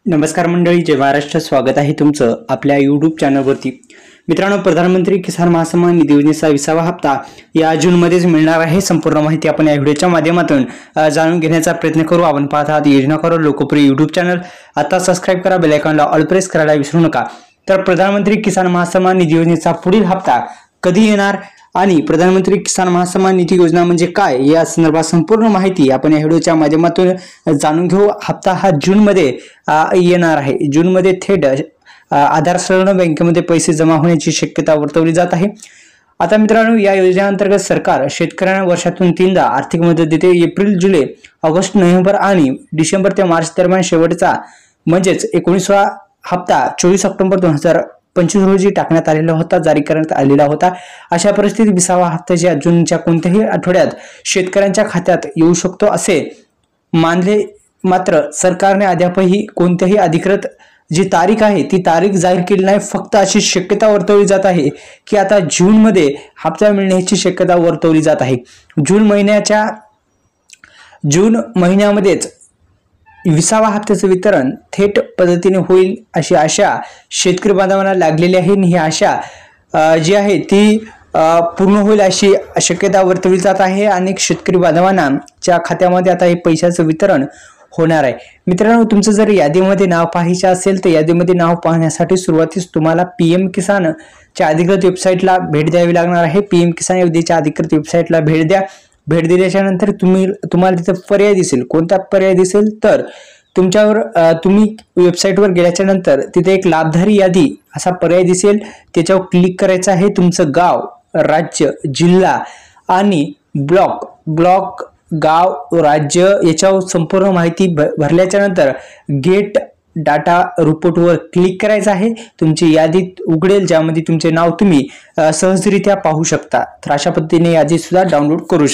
नमस्कार मंडळी, जय महाराष्ट्र. स्वागत आहे तुमचं आपल्या यूट्यूब चॅनलवरती. मित्रांनो, प्रधानमंत्री किसान महासन्मान निधी योजनेचा 20वा हप्ता या जूनमध्येच मिळणार आहे. संपूर्ण माहिती आपण या व्हिडिओच्या माध्यमातून जाणून घेण्याचा प्रयत्न करू. आपण पाहत आहात योजना करो लोकप्रिय यूट्यूब चॅनल. आता सबस्क्राईब करा, बेल आयकॉनला ऑल प्रेस करायला विसरू नका. तर प्रधानमंत्री किसान महासन्मान निधी योजनेचा पुढील हप्ता कधी येणार आणि प्रधानमंत्री किसान महासन्मान निधी योजना म्हणजे काय या संदर्भात संपूर्ण माहिती आपण या व्हिडिओच्या माध्यमातून जाणून घेऊ. हप्ता हा जूनमध्ये येणार आहे. जूनमध्ये थेट आधार सह बँकेमध्ये पैसे जमा होण्याची शक्यता वर्तवली जात आहे. आता मित्रांनो, या योजनेअंतर्गत सरकार शेतकऱ्यांना वर्षातून 3दा आर्थिक मदत देते. एप्रिल, जुलै, ऑगस्ट, नोव्हेंबर आणि डिसेंबर ते मार्च दरम्यान शेवटचा म्हणजेच 19वा हप्ता 24 ऑक्टोबर 2025 रोजी टाकण्यात आलेला होता, जारी करण्यात आलेला होता. अशा परिस्थितीत 20वा हप्त्याच्या जूनच्या कोणत्याही आठवड्यात शेतकऱ्यांच्या खात्यात येऊ शकतो असे मानले. मात्र सरकारने अद्यापही कोणत्याही अधिकृत जी तारीख आहे ती तारीख जाहीर केली नाही. फक्त अशी शक्यता वर्तवली जात आहे की आता जूनमध्ये हप्ता मिळण्याची शक्यता वर्तवली जात आहे. जून महिन्यामध्येच 20वा हप्त्याचं वितरण थेट पद्धतीने होईल अशी आशा शेतकरी बांधवांना लागलेली आहे. ही आशा जी आहे ती पूर्ण होईल अशी शक्यता वर्तवली जात आहे. अनेक शेतकरी बांधवांना च्या खात्यामध्ये आता हे पैशाचं वितरण होणार आहे. मित्रांनो, तुमचं जर यादीमध्ये नाव पाहायचं असेल तर यादीमध्ये नाव पाहण्यासाठी सुरुवातीस तुम्हाला PM किसानच्या अधिकृत वेबसाईटला भेट द्यावी लागणार आहे. PM किसान योजनेच्या अधिकृत वेबसाईटला भेट द्या. भेट दिल्याच्या नंतर तुम्हाला तिथे पर्याय दिसेल. कोणता पर्याय दिसेल तर तुम्ही वेबसाईटवर गेल्याच्या नंतर तिथे एक लाभधारी यादी असा पर्याय दिसेल. त्याच्यावर क्लिक करायचं आहे. तुमचं गाव, राज्य, जिल्हा आणि ब्लॉक, गाव, राज्य याच्यावर संपूर्ण माहिती भरल्याच्या नंतर गेट डाटा रिपोर्टवर क्लिक करायचं आहे. तुमची यादी उघडेल ज्यामध्ये तुमचे नाव तुम्ही सहजरित्या पाहू शकता. तर अशा पद्धतीने यादी सुद्धा डाउनलोड करू शकता.